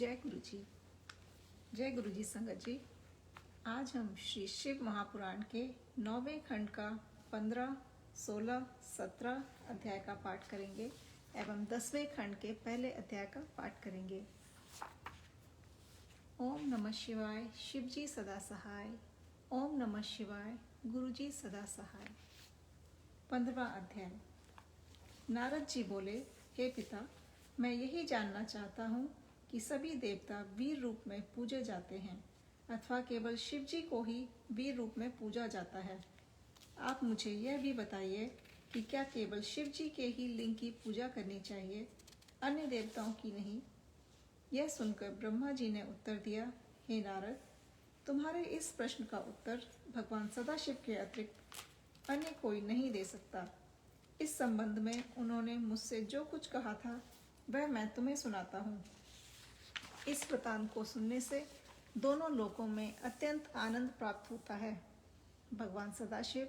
जय गुरु जी। जय गुरु जी संगत जी। आज हम श्री शिव महापुराण के 9वें खंड का 15, 16, 17 अध्याय का पाठ करेंगे एवं 10वें खंड के पहले अध्याय का पाठ करेंगे। ओम नमः शिवाय, शिव जी सदा सहाय। ओम नमः शिवाय, गुरु जी सदा सहाय। 15वां अध्याय। नारद जी बोले, हे पिता, मैं यही जानना चाहता हूँ कि सभी देवता वीर रूप में पूजे जाते हैं अथवा केवल शिव जी को ही वीर रूप में पूजा जाता है। आप मुझे यह भी बताइए कि क्या केवल शिव जी के ही लिंग की पूजा करनी चाहिए, अन्य देवताओं की नहीं? यह सुनकर ब्रह्मा जी ने उत्तर दिया, हे नारद, तुम्हारे इस प्रश्न का उत्तर भगवान सदाशिव के अतिरिक्त अन्य कोई नहीं दे सकता। इस संबंध में उन्होंने मुझसे जो कुछ कहा था वह मैं तुम्हें सुनाता हूँ। इस वृतांत को सुनने से दोनों लोकों में अत्यंत आनंद प्राप्त होता है। भगवान सदाशिव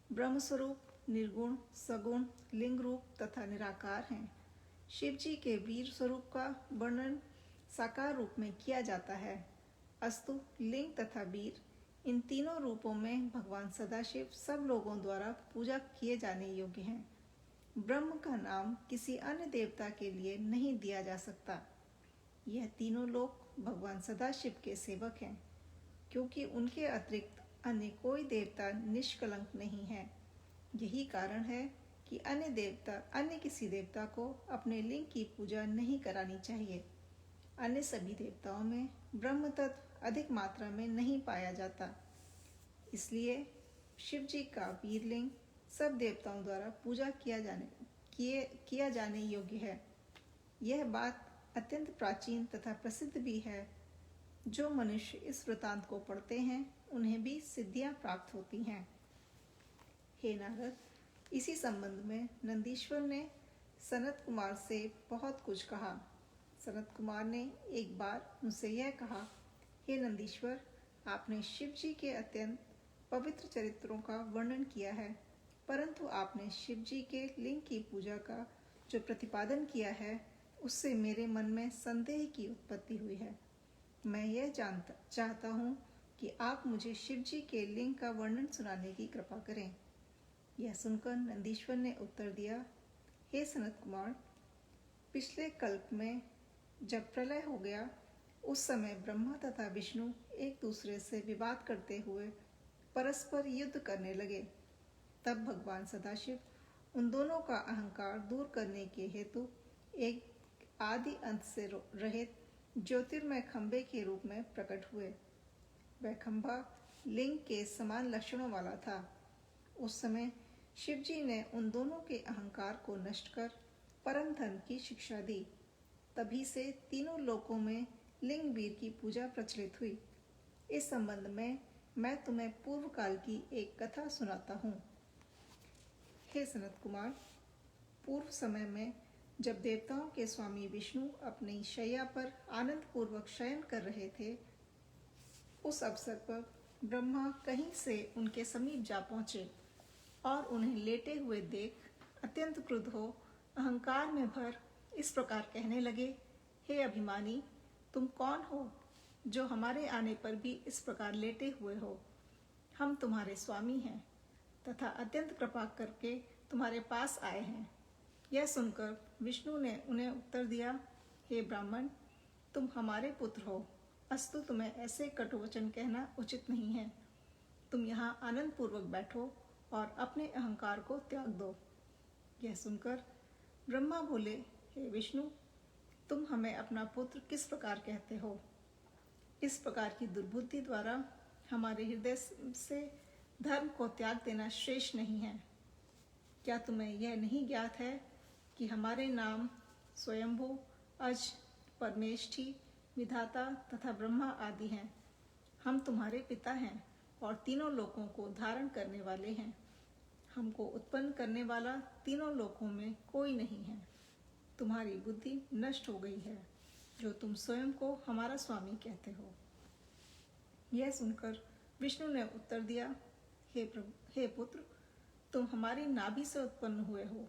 ब्रह्मस्वरूप, निर्गुण, सगुण, लिंग रूप तथा निराकार हैं। शिव जी के वीर स्वरूप का वर्णन साकार रूप में किया जाता है। अस्तु, लिंग तथा वीर, इन तीनों रूपों में भगवान सदाशिव सब लोगों द्वारा पूजा किए जाने योग्य हैं। ब्रह्म का नाम किसी अन्य देवता के लिए नहीं दिया जा सकता। यह तीनों लोग भगवान सदाशिव के सेवक हैं, क्योंकि उनके अतिरिक्त अन्य कोई देवता निष्कलंक नहीं है। यही कारण है कि अन्य किसी देवता को अपने लिंग की पूजा नहीं करानी चाहिए। अन्य सभी देवताओं में ब्रह्म तत्व अधिक मात्रा में नहीं पाया जाता, इसलिए शिव जी का वीरलिंग सब देवताओं द्वारा पूजा किया जाने योग्य है। यह बात अत्यंत प्राचीन तथा प्रसिद्ध भी है। जो मनुष्य इस वृतांत को पढ़ते हैं उन्हें भी सिद्धियां प्राप्त होती हैं। हे नारद, इसी संबंध में नंदीश्वर ने सनत कुमार से बहुत कुछ कहा। सनत कुमार ने एक बार उनसे यह कहा, हे नंदीश्वर, आपने शिव जी के अत्यंत पवित्र चरित्रों का वर्णन किया है, परंतु आपने शिव जी के लिंग की पूजा का जो प्रतिपादन किया है उससे मेरे मन में संदेह की उत्पत्ति हुई है। मैं यह चाहता हूँ कि आप मुझे शिव जी के लिंग का वर्णन सुनाने की कृपा करें। यह सुनकर नंदीश्वर ने उत्तर दिया, हे सनत कुमार, पिछले कल्प में जब प्रलय हो गया उस समय ब्रह्मा तथा विष्णु एक दूसरे से विवाद करते हुए परस्पर युद्ध करने लगे। तब भगवान सदाशिव उन दोनों का अहंकार दूर करने के हेतु एक आदि अंत से रहित ज्योतिर्मय खंभे के रूप में प्रकट हुए। वह खंभा लिंग के समान लक्षणों वाला था। उस समय शिव जी ने उन दोनों के अहंकार को नष्ट कर परम धर्म की शिक्षा दी। तभी से तीनों लोकों में लिंग वीर की पूजा प्रचलित हुई। इस संबंध में मैं तुम्हें पूर्व काल की एक कथा सुनाता हूँ। हे सनत कुमार, पूर्व समय में जब देवताओं के स्वामी विष्णु अपनी शैया पर आनंद पूर्वक शयन कर रहे थे, उस अवसर पर ब्रह्मा कहीं से उनके समीप जा पहुँचे और उन्हें लेटे हुए देख अत्यंत क्रुद्ध हो अहंकार में भर इस प्रकार कहने लगे, हे अभिमानी, तुम कौन हो जो हमारे आने पर भी इस प्रकार लेटे हुए हो? हम तुम्हारे स्वामी हैं तथा अत्यंत कृपा करके तुम्हारे पास आए हैं। यह सुनकर विष्णु ने उन्हें उत्तर दिया, हे ब्राह्मण, तुम हमारे पुत्र हो, अस्तु तुम्हें ऐसे कटुवचन कहना उचित नहीं है। तुम यहाँ आनंद पूर्वक बैठो और अपने अहंकार को त्याग दो। यह सुनकर ब्रह्मा बोले, हे विष्णु, तुम हमें अपना पुत्र किस प्रकार कहते हो? इस प्रकार की दुर्बुद्धि द्वारा हमारे हृदय से धर्म को त्याग देना श्रेष्ठ नहीं है। क्या तुम्हें यह नहीं ज्ञात है कि हमारे नाम स्वयंभू, अज, परमेष्ठी, विधाता तथा ब्रह्मा आदि हैं? हम तुम्हारे पिता हैं और तीनों लोकों को धारण करने वाले हैं। हमको उत्पन्न करने वाला तीनों लोकों में कोई नहीं है। तुम्हारी बुद्धि नष्ट हो गई है जो तुम स्वयं को हमारा स्वामी कहते हो। यह सुनकर विष्णु ने उत्तर दिया, हे पुत्र, तुम हमारी नाभि से उत्पन्न हुए हो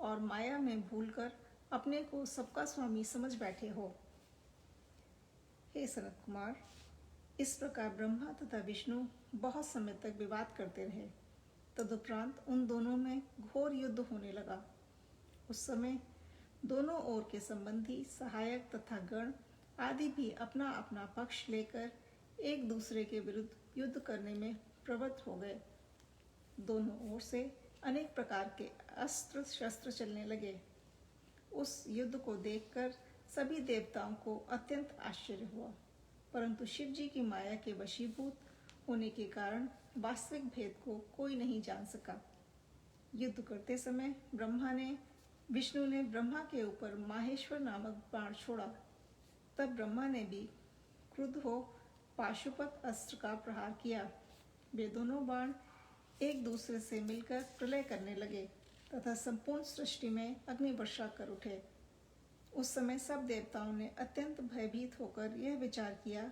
और माया में भूलकर अपने को सबका स्वामी समझ बैठे हो। हे सनत कुमार, इस प्रकार ब्रह्मा तथा विष्णु बहुत समय तक विवाद करते रहे। तदुपरांत उन दोनों में घोर युद्ध होने लगा। उस समय दोनों ओर के संबंधी, सहायक तथा गण आदि भी अपना अपना पक्ष लेकर एक दूसरे के विरुद्ध युद्ध करने में प्रवृत्त हो गए। दोनों ओर से अनेक प्रकार के अस्त्र शस्त्र चलने लगे। उस युद्ध को देखकर सभी देवताओं को अत्यंत आश्चर्य हुआ, परंतु शिव जी की माया के वशीभूत होने के कारण वास्तविक भेद को कोई नहीं जान सका। युद्ध करते समय विष्णु ने ब्रह्मा के ऊपर माहेश्वर नामक बाण छोड़ा। तब ब्रह्मा ने भी क्रुद्ध हो पाशुपत अस्त्र का प्रहार किया। वे दोनों बाण एक दूसरे से मिलकर प्रलय करने लगे तथा संपूर्ण सृष्टि में अग्नि वर्षा कर उठे। उस समय सब देवताओं ने अत्यंत भयभीत होकर यह विचार किया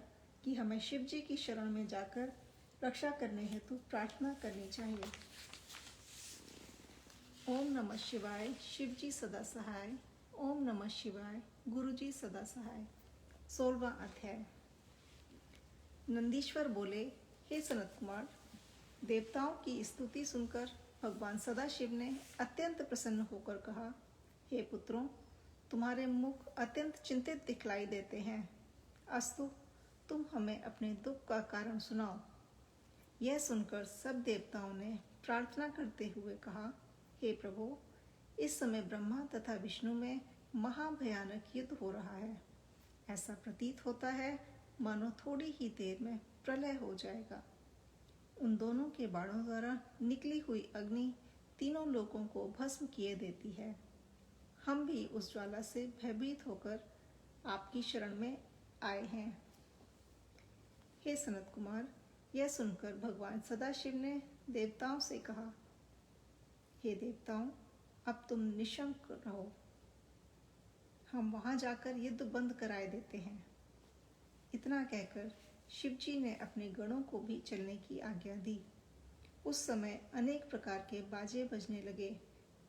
कि हमें शिव जी की शरण में जाकर रक्षा करने हेतु प्रार्थना करनी चाहिए। ओम नमः शिवाय, शिव जी सदा सहाय। ओम नमः शिवाय, गुरु जी सदा सहाय। 16वां अध्याय। नंदीश्वर बोले, हे सनत कुमार, देवताओं की स्तुति सुनकर भगवान सदाशिव ने अत्यंत प्रसन्न होकर कहा, हे पुत्रों, तुम्हारे मुख अत्यंत चिंतित दिखलाई देते हैं। अस्तु, तुम हमें अपने दुख का कारण सुनाओ। यह सुनकर सब देवताओं ने प्रार्थना करते हुए कहा, हे प्रभु, इस समय ब्रह्मा तथा विष्णु में महाभयानक युद्ध हो रहा है। ऐसा प्रतीत होता है मानो थोड़ी ही देर में प्रलय हो जाएगा। उन दोनों के बाणों द्वारा निकली हुई अग्नि तीनों लोगों को भस्म किए देती है। हम भी उस ज्वाला से भयभीत होकर आपकी शरण में आए हैं। हे सनत कुमार, यह सुनकर भगवान सदाशिव ने देवताओं से कहा, हे देवताओं, अब तुम निशंक रहो। हम वहां जाकर युद्ध बंद कराए देते हैं। इतना कहकर शिव जी ने अपने गणों को भी चलने की आज्ञा दी। उस समय अनेक प्रकार के बाजे बजने लगे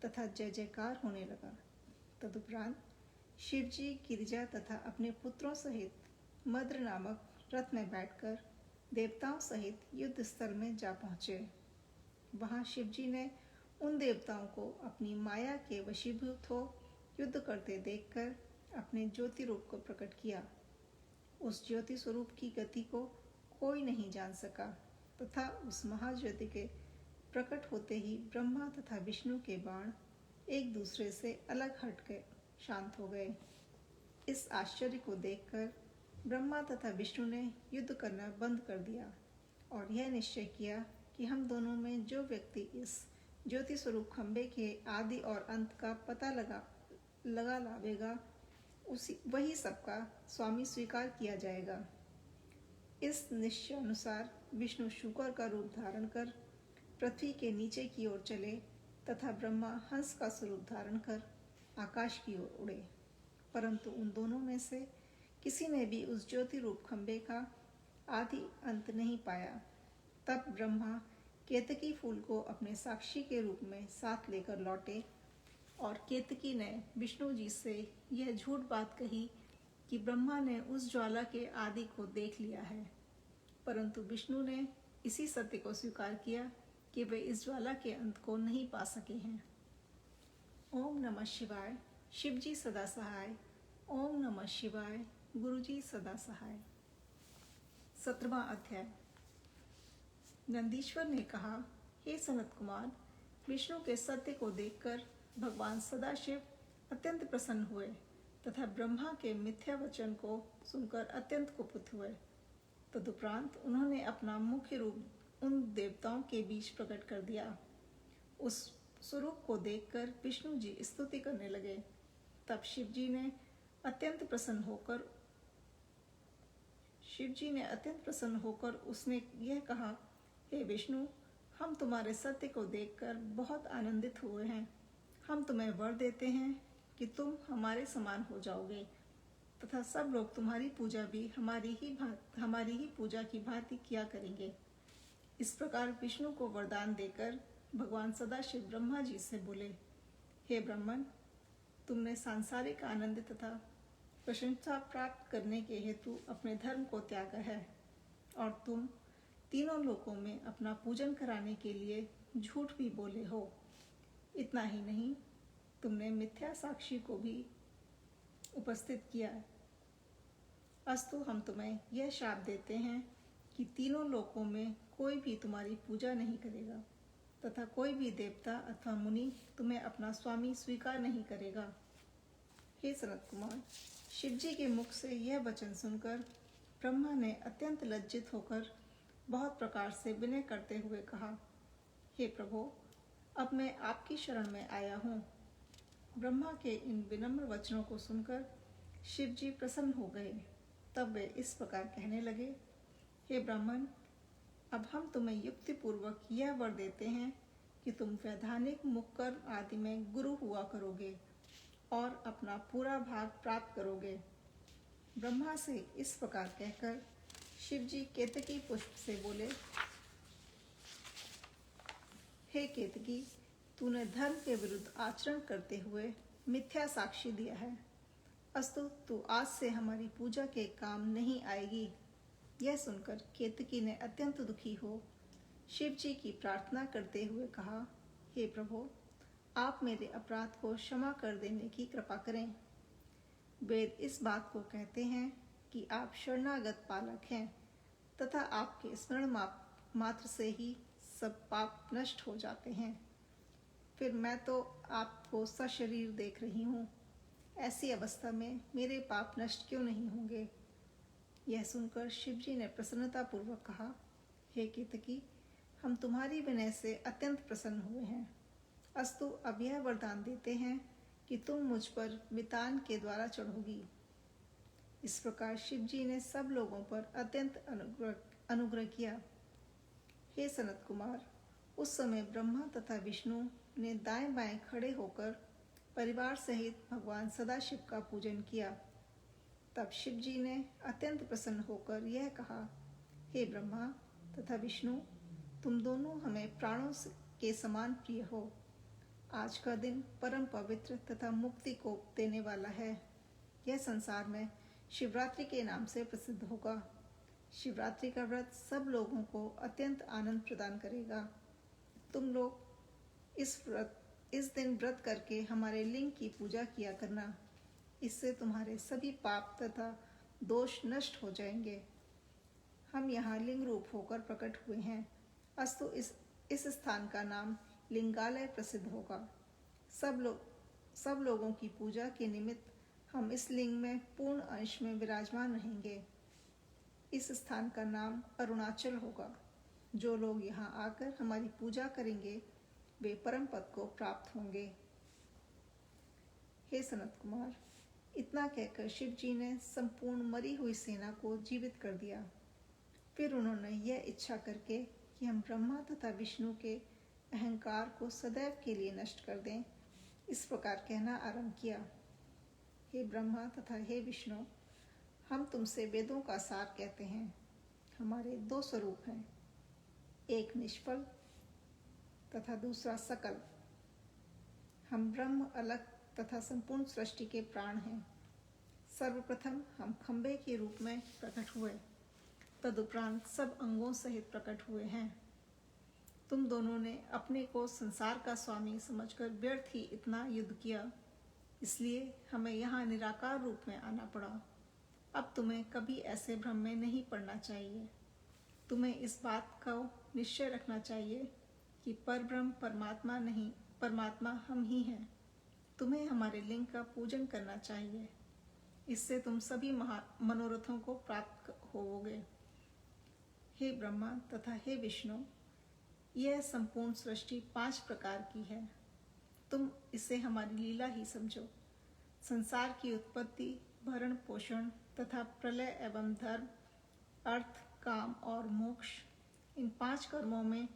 तथा जय जयकार होने लगा। तदुपरांत शिव जी गिरिजा तथा अपने पुत्रों सहित मद्र नामक रथ में बैठकर देवताओं सहित युद्ध स्थल में जा पहुँचे। वहाँ शिव जी ने उन देवताओं को अपनी माया के वशीभूत हो युद्ध करते देखकर अपने ज्योति रूप को प्रकट किया। उस ज्योति स्वरूप की गति को कोई नहीं जान सका तथा उस महाज्योति के प्रकट होते ही ब्रह्मा तथा विष्णु के बाण एक दूसरे से अलग हट गए, शांत हो गए। इस आश्चर्य को देखकर ब्रह्मा तथा विष्णु ने युद्ध करना बंद कर दिया और यह निश्चय किया कि हम दोनों में जो व्यक्ति इस ज्योति स्वरूप खंबे के आदि और अंत का पता लगा लावेगा, वही सबका स्वामी स्वीकार किया जाएगा। इस निश्चय अनुसार विष्णु शूकर का रूप धारण कर पृथ्वी के नीचे की ओर चले तथा ब्रह्मा हंस का स्वरूप धारण कर आकाश की ओर उड़े, परंतु उन दोनों में से किसी ने भी उस ज्योति रूप खंबे का आदि अंत नहीं पाया। तब ब्रह्मा केतकी फूल को अपने साक्षी के रूप में साथ लेकर लौटे और केतकी ने विष्णु जी से यह झूठ बात कही कि ब्रह्मा ने उस ज्वाला के आदि को देख लिया है, परंतु विष्णु ने इसी सत्य को स्वीकार किया कि वे इस ज्वाला के अंत को नहीं पा सके हैं। ओम नमः शिवाय, शिव जी सदा सहाय। ओम नमः शिवाय, गुरु जी सदा सहाय। 17वां अध्याय। नंदीश्वर ने कहा, हे सनत कुमार, विष्णु के सत्य को देखकर भगवान सदाशिव अत्यंत प्रसन्न हुए तथा ब्रह्मा के मिथ्या वचन को सुनकर अत्यंत कुपित हुए। तदुपरांत उन्होंने अपना मुख्य रूप उन देवताओं के बीच प्रकट कर दिया। उस स्वरूप को देखकर विष्णु जी स्तुति करने लगे। तब शिव जी ने अत्यंत प्रसन्न होकर उसने यह कहा, हे विष्णु, हम तुम्हारे सत्य को देखकर बहुत आनंदित हुए हैं। हम तुम्हें वर देते हैं कि तुम हमारे समान हो जाओगे तथा सब लोग तुम्हारी पूजा भी हमारी ही पूजा की भांति किया करेंगे। इस प्रकार विष्णु को वरदान देकर भगवान सदाशिव ब्रह्मा जी से बोले, हे ब्रह्मन, तुमने सांसारिक आनंद तथा प्रशंसा प्राप्त करने के हेतु अपने धर्म को त्यागा है, और तुम तीनों लोकों में अपना पूजन कराने के लिए झूठ भी बोले हो। इतना ही नहीं, तुमने मिथ्या साक्षी को भी उपस्थित किया। अस्तु, हम तुम्हें यह शाप देते हैं कि तीनों लोकों में कोई भी तुम्हारी पूजा नहीं करेगा तथा कोई भी देवता अथवा मुनि तुम्हें अपना स्वामी स्वीकार नहीं करेगा। हे सनत कुमार, शिवजी के मुख से यह वचन सुनकर ब्रह्मा ने अत्यंत लज्जित होकर बहुत प्रकार से विनय करते हुए कहा, हे प्रभु, अब मैं आपकी शरण में आया हूँ। ब्रह्मा के इन विनम्र वचनों को सुनकर शिवजी प्रसन्न हो गए। तब वे इस प्रकार कहने लगे, हे ब्राह्मण, अब हम तुम्हें युक्तिपूर्वक यह वर देते हैं कि तुम वैधानिक मुक्कर आदि में गुरु हुआ करोगे और अपना पूरा भाग प्राप्त करोगे। ब्रह्मा से इस प्रकार कहकर शिवजी केतकी पुष्प से बोले, हे केतकी, तूने धर्म के विरुद्ध आचरण करते हुए मिथ्या साक्षी दिया है। अस्तु, तू आज से हमारी पूजा के काम नहीं आएगी। यह सुनकर केतकी ने अत्यंत दुखी हो शिव जी की प्रार्थना करते हुए कहा, हे प्रभु, आप मेरे अपराध को क्षमा कर देने की कृपा करें। वेद इस बात को कहते हैं कि आप शरणागत पालक हैं तथा आपके स्मरण मात्र से ही सब पाप नष्ट हो जाते हैं। फिर मैं तो आपको सशरीर देख रही हूँ, ऐसी अवस्था में मेरे पाप नष्ट क्यों नहीं होंगे। यह सुनकर शिवजी ने प्रसन्नतापूर्वक कहा, हे केतकी, हम तुम्हारी विनय से अत्यंत प्रसन्न हुए हैं। अस्तु, अब यह वरदान देते हैं कि तुम मुझ पर वितान के द्वारा चढ़ोगी। इस प्रकार शिवजी ने सब लोगों पर अत्यंत अनुग्रह किया। हे सनत कुमार, उस समय ब्रह्मा तथा विष्णु ने दाएं बाएं खड़े होकर परिवार सहित भगवान सदाशिव का पूजन किया। तब शिवजी ने अत्यंत प्रसन्न होकर यह कहा, हे ब्रह्मा तथा विष्णु, तुम दोनों हमें प्राणों के समान प्रिय हो। आज का दिन परम पवित्र तथा मुक्ति को देने वाला है। यह संसार में शिवरात्रि के नाम से प्रसिद्ध होगा। शिवरात्रि का व्रत सब लोगों को अत्यंत आनंद प्रदान करेगा। तुम लोग इस दिन व्रत करके हमारे लिंग की पूजा किया करना। इससे तुम्हारे सभी पाप तथा दोष नष्ट हो जाएंगे। हम यहाँ लिंग रूप होकर प्रकट हुए हैं। अस्तु, इस स्थान का नाम लिंगालय प्रसिद्ध होगा। सब लोगों की पूजा के निमित्त हम इस लिंग में पूर्ण अंश में विराजमान रहेंगे। इस स्थान का नाम अरुणाचल होगा। जो लोग यहाँ आकर हमारी पूजा करेंगे वे परम पद को प्राप्त होंगे। हे सनत कुमार, इतना कहकर शिव जी ने संपूर्ण मरी हुई सेना को जीवित कर दिया। फिर उन्होंने यह इच्छा करके कि हम ब्रह्मा तथा विष्णु के अहंकार को सदैव के लिए नष्ट कर दें, इस प्रकार कहना आरंभ किया। हे ब्रह्मा तथा हे विष्णु, हम तुमसे वेदों का सार कहते हैं। हमारे दो स्वरूप हैं, एक निष्फल तथा दूसरा सकल। हम ब्रह्म अलग तथा संपूर्ण सृष्टि के प्राण हैं। सर्वप्रथम हम खंबे के रूप में प्रकट हुए, तदुपरांत सब अंगों सहित प्रकट हुए हैं। तुम दोनों ने अपने को संसार का स्वामी समझकर व्यर्थ ही इतना युद्ध किया, इसलिए हमें यहाँ निराकार रूप में आना पड़ा। अब तुम्हें कभी ऐसे भ्रम में नहीं पड़ना चाहिए। तुम्हें इस बात का निश्चय रखना चाहिए कि परब्रह्म परमात्मा नहीं, परमात्मा हम ही हैं। तुम्हें हमारे लिंग का पूजन करना चाहिए। इससे तुम सभी मनोरथों को प्राप्त होवोगे। हे ब्रह्मा तथा हे विष्णु, यह संपूर्ण सृष्टि 5 प्रकार की है। तुम इसे हमारी लीला ही समझो। संसार की उत्पत्ति, भरण पोषण तथा प्रलय एवं धर्म, अर्थ, काम और मोक्ष, इन 5 कर्मों में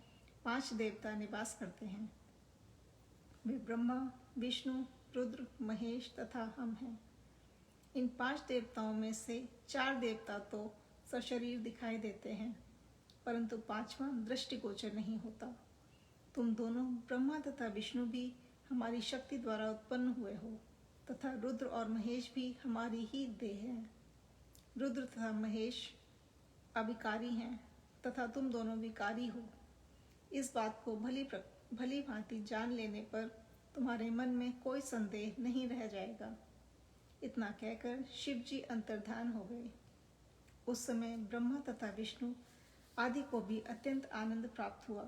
5 देवता निवास करते हैं। वे ब्रह्मा, विष्णु, रुद्र, महेश तथा हम हैं। इन 5 देवताओं में से 4 देवता तो सशरीर दिखाई देते हैं, परंतु 5वां दृष्टिगोचर नहीं होता। तुम दोनों ब्रह्मा तथा विष्णु भी हमारी शक्ति द्वारा उत्पन्न हुए हो। तथा रुद्र और महेश भी हमारी ही देह हैं। रुद्र तथा महेश अविकारी हैं तथा तुम दोनों विकारी हो। इस बात को भली भांति जान लेने पर तुम्हारे मन में कोई संदेह नहीं रह जाएगा। इतना कहकर शिव जी अंतर्धान हो गए। उस समय ब्रह्मा तथा विष्णु आदि को भी अत्यंत आनंद प्राप्त हुआ।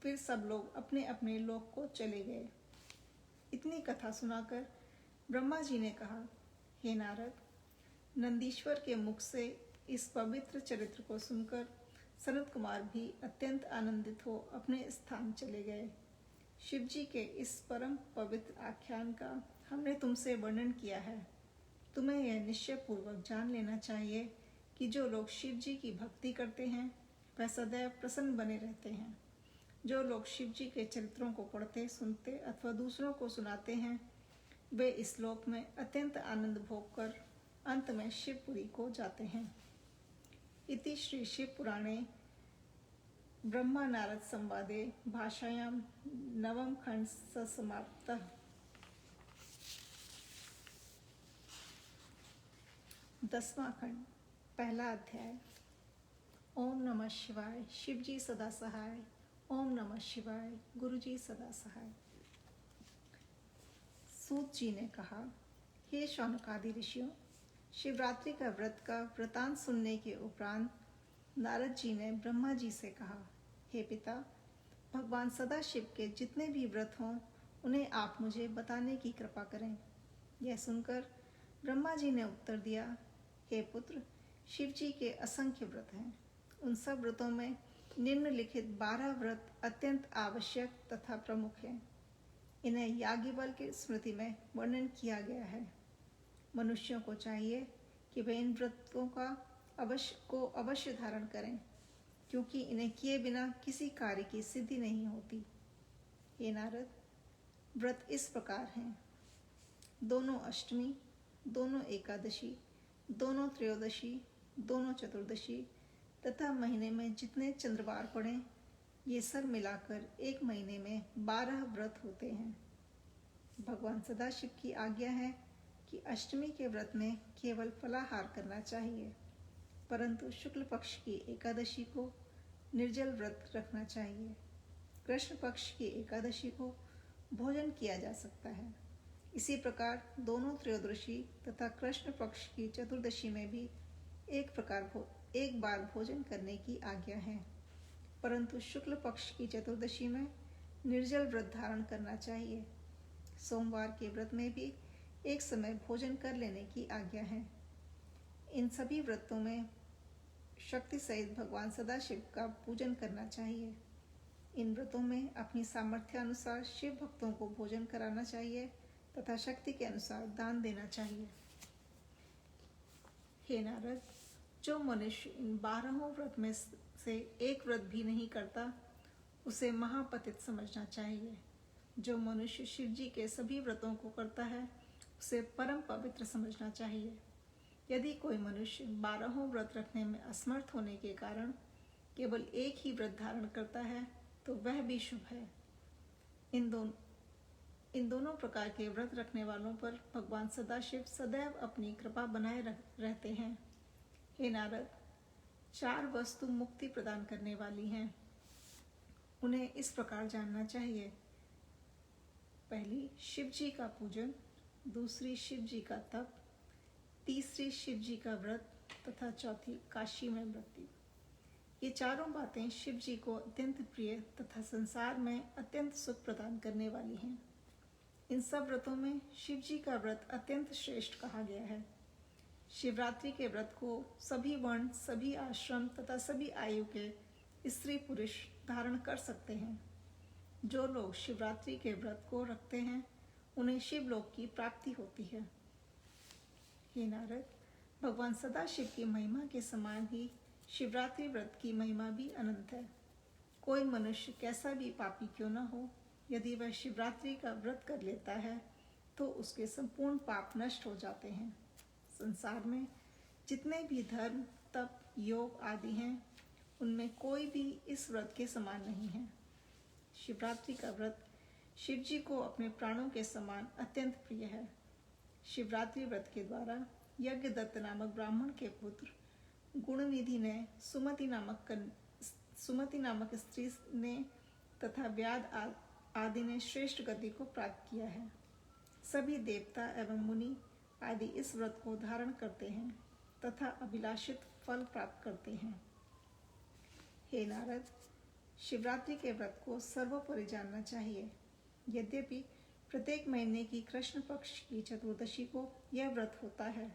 फिर सब लोग अपने अपने लोक को चले गए। इतनी कथा सुनाकर ब्रह्मा जी ने कहा, हे नारद, नंदीश्वर के मुख से इस पवित्र चरित्र को सुनकर सनत कुमार भी अत्यंत आनंदित हो अपने स्थान चले गए। शिव जी के इस परम पवित्र आख्यान का हमने तुमसे वर्णन किया है। तुम्हें यह निश्चय पूर्वक जान लेना चाहिए कि जो लोग शिव जी की भक्ति करते हैं वह सदैव प्रसन्न बने रहते हैं। जो लोग शिव जी के चरित्रों को पढ़ते, सुनते अथवा दूसरों को सुनाते हैं वे इस लोक में अत्यंत आनंद भोग कर अंत में शिवपुरी को जाते हैं। इति श्री शिव पुराणे ब्रह्मा नारद संवादे भाषायां नवम खंड समाप्तः। 10वां खंड, पहला अध्याय। ओम नमः शिवाय, शिव जी सदा सहाय। ओम नमः शिवाय, गुरु जी सदा सहाय। सूत जी ने कहा, हे शौनकादि ऋषियों, शिवरात्रि का व्रत का वृतांत सुनने के उपरांत नारद जी ने ब्रह्मा जी से कहा, हे पिता, भगवान सदाशिव के जितने भी व्रत हों उन्हें आप मुझे बताने की कृपा करें। यह सुनकर ब्रह्मा जी ने उत्तर दिया, हे पुत्र, शिव जी के असंख्य व्रत हैं। उन सब व्रतों में निम्नलिखित 12 व्रत अत्यंत आवश्यक तथा प्रमुख हैं। इन्हें याज्ञवल्क्य की स्मृति में वर्णन किया गया है। मनुष्यों को चाहिए कि वे इन व्रतों का अवश्य धारण करें, क्योंकि इन्हें किए बिना किसी कार्य की सिद्धि नहीं होती। हे नारद, व्रत इस प्रकार हैं: दोनों अष्टमी, दोनों एकादशी, दोनों त्रयोदशी, दोनों चतुर्दशी तथा महीने में जितने चंद्रवार पड़े, ये सब मिलाकर एक महीने में 12 व्रत होते हैं। भगवान सदाशिव की आज्ञा है कि अष्टमी के व्रत में केवल फलाहार करना चाहिए, परंतु शुक्ल पक्ष की एकादशी को निर्जल व्रत रखना चाहिए। कृष्ण पक्ष की एकादशी को भोजन किया जा सकता है। इसी प्रकार दोनों त्रयोदशी तथा कृष्ण पक्ष की चतुर्दशी में भी एक बार भोजन करने की आज्ञा है, परंतु शुक्ल पक्ष की चतुर्दशी में निर्जल व्रत धारण करना चाहिए। सोमवार के व्रत में भी एक समय भोजन कर लेने की आज्ञा है। इन सभी व्रतों में शक्ति सहित भगवान सदाशिव का पूजन करना चाहिए। इन व्रतों में अपनी सामर्थ्य अनुसार शिव भक्तों को भोजन कराना चाहिए तथा शक्ति के अनुसार दान देना चाहिए। हे नारद, जो मनुष्य इन 12 व्रत में से एक व्रत भी नहीं करता उसे महापतित समझना चाहिए। जो मनुष्य शिव जी के सभी व्रतों को करता है उसे परम पवित्र समझना चाहिए। यदि कोई मनुष्य 12 व्रत रखने में असमर्थ होने के कारण केवल एक ही व्रत धारण करता है तो वह भी शुभ है। इन दोनों प्रकार के व्रत रखने वालों पर भगवान सदाशिव सदैव अपनी कृपा बनाए रहते हैं। हे नारद, 4 वस्तु मुक्ति प्रदान करने वाली हैं। उन्हें इस प्रकार जानना चाहिए: पहली, शिव जी का पूजन; दूसरी, शिव जी का तप; तीसरी, शिव जी का व्रत तथा चौथी, काशी में व्रती। ये चारों बातें शिव जी को अत्यंत प्रिय तथा संसार में अत्यंत सुख प्रदान करने वाली हैं। इन सब व्रतों में शिव जी का व्रत अत्यंत श्रेष्ठ कहा गया है। शिवरात्रि के व्रत को सभी वर्ण, सभी आश्रम तथा सभी आयु के स्त्री पुरुष धारण कर सकते हैं। जो लोग शिवरात्रि के व्रत को रखते हैं उन्हें शिवलोक की प्राप्ति होती है। हे नारद, भगवान सदाशिव की महिमा के समान ही शिवरात्रि व्रत की महिमा भी अनंत है। कोई मनुष्य कैसा भी पापी क्यों न हो, यदि वह शिवरात्रि का व्रत कर लेता है तो उसके संपूर्ण पाप नष्ट हो जाते हैं। संसार में जितने भी धर्म, तप, योग आदि हैं उनमें कोई भी इस व्रत के समान नहीं है। शिवरात्रि का व्रत शिव जी को अपने प्राणों के समान अत्यंत प्रिय है। शिवरात्रि व्रत के द्वारा यज्ञदत्त नामक ब्राह्मण के पुत्र गुणनिधि ने सुमति नामक स्त्री ने तथा व्याध आदि ने श्रेष्ठ गति को प्राप्त किया है। सभी देवता एवं मुनि आदि इस व्रत को धारण करते हैं तथा अभिलाषित फल प्राप्त करते हैं। हे नारद, शिवरात्रि के व्रत को सर्वोपरि जानना चाहिए। यद्यपि प्रत्येक महीने की कृष्ण पक्ष की चतुर्दशी को यह व्रत होता है,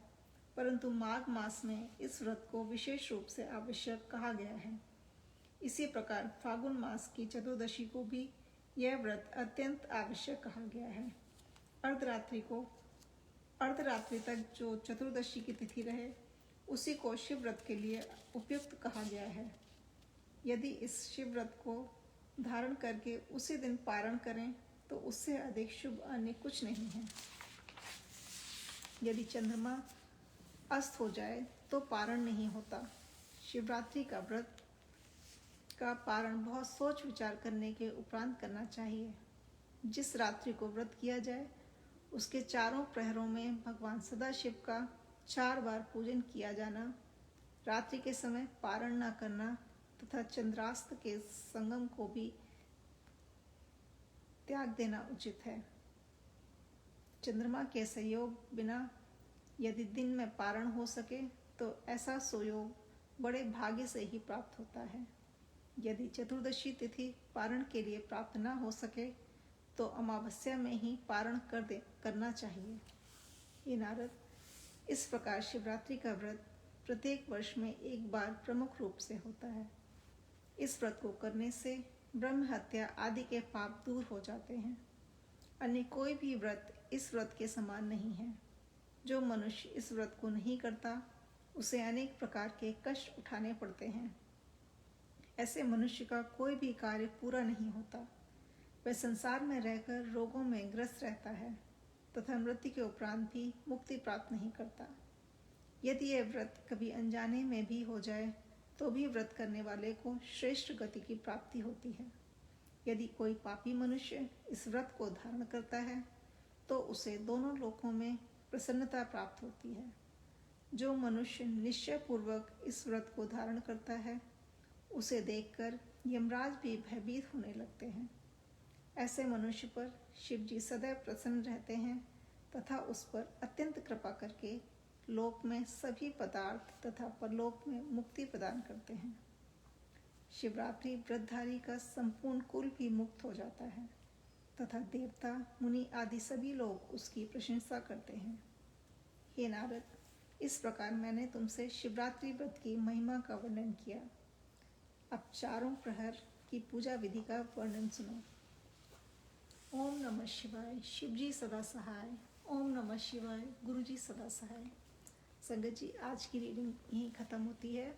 परंतु माघ मास में इस व्रत को विशेष रूप से आवश्यक कहा गया है। इसी प्रकार फागुन मास की चतुर्दशी को भी यह व्रत अत्यंत आवश्यक कहा गया है। अर्धरात्रि तक जो चतुर्दशी की तिथि रहे, उसी को शिव व्रत के लिए उपयुक्त कहा गया है। यदि इस शिव व्रत को धारण करके उसी दिन पारण करें तो उससे अधिक शुभ अन्य कुछ नहीं है। यदि चंद्रमा अस्त हो जाए तो पारण नहीं होता। शिवरात्रि का व्रत का पारण बहुत सोच विचार करने के उपरांत करना चाहिए। जिस रात्रि को व्रत किया जाए उसके चारों प्रहरों में भगवान सदाशिव का 4 बार पूजन किया जाना, रात्रि के समय पारण न करना तथा चंद्रास्त के संगम को भी त्याग देना उचित है। चंद्रमा के सहयोग बिना यदि दिन में पारण हो सके तो ऐसा सुयोग बड़े भाग्य से ही प्राप्त होता है। यदि चतुर्दशी तिथि पारण के लिए प्राप्त न हो सके तो अमावस्या में ही पारण करना चाहिए। ये नारद, इस प्रकार शिवरात्रि का व्रत प्रत्येक वर्ष में एक बार प्रमुख रूप से होता है। इस व्रत को करने से ब्रह्म हत्या आदि के पाप दूर हो जाते हैं। अन्य कोई भी व्रत इस व्रत के समान नहीं है। जो मनुष्य इस व्रत को नहीं करता उसे अनेक प्रकार के कष्ट उठाने पड़ते हैं। ऐसे मनुष्य का कोई भी कार्य पूरा नहीं होता। वह संसार में रहकर रोगों में ग्रस्त रहता है तथा मृत्यु के उपरांत भी मुक्ति प्राप्त नहीं करता। यदि यह व्रत कभी अनजाने में भी हो जाए तो भी व्रत करने वाले को श्रेष्ठ गति की प्राप्ति होती है। यदि कोई पापी मनुष्य इस व्रत को धारण करता है तो उसे दोनों लोकों में प्रसन्नता प्राप्त होती है। जो मनुष्य निश्चय पूर्वक इस व्रत को धारण करता है उसे देखकर यमराज भी भयभीत होने लगते हैं। ऐसे मनुष्य पर शिव जी सदैव प्रसन्न रहते हैं तथा उस पर अत्यंत कृपा करके लोक में सभी पदार्थ तथा परलोक में मुक्ति प्रदान करते हैं। शिवरात्रि व्रतधारी का संपूर्ण कुल भी मुक्त हो जाता है तथा देवता, मुनि आदि सभी लोग उसकी प्रशंसा करते हैं। हे नारद, इस प्रकार मैंने तुमसे शिवरात्रि व्रत की महिमा का वर्णन किया। अब चारों प्रहर की पूजा विधि का वर्णन सुनो। ओम नमः शिवाय, शिव जी सदा सहाय। ओम नमः शिवाय, गुरु जी सदा सहाय। संगत जी, आज की रीडिंग यहीं ख़त्म होती है।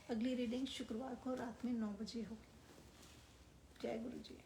अगली रीडिंग शुक्रवार को रात में 9 बजे होगी। जय गुरु जी।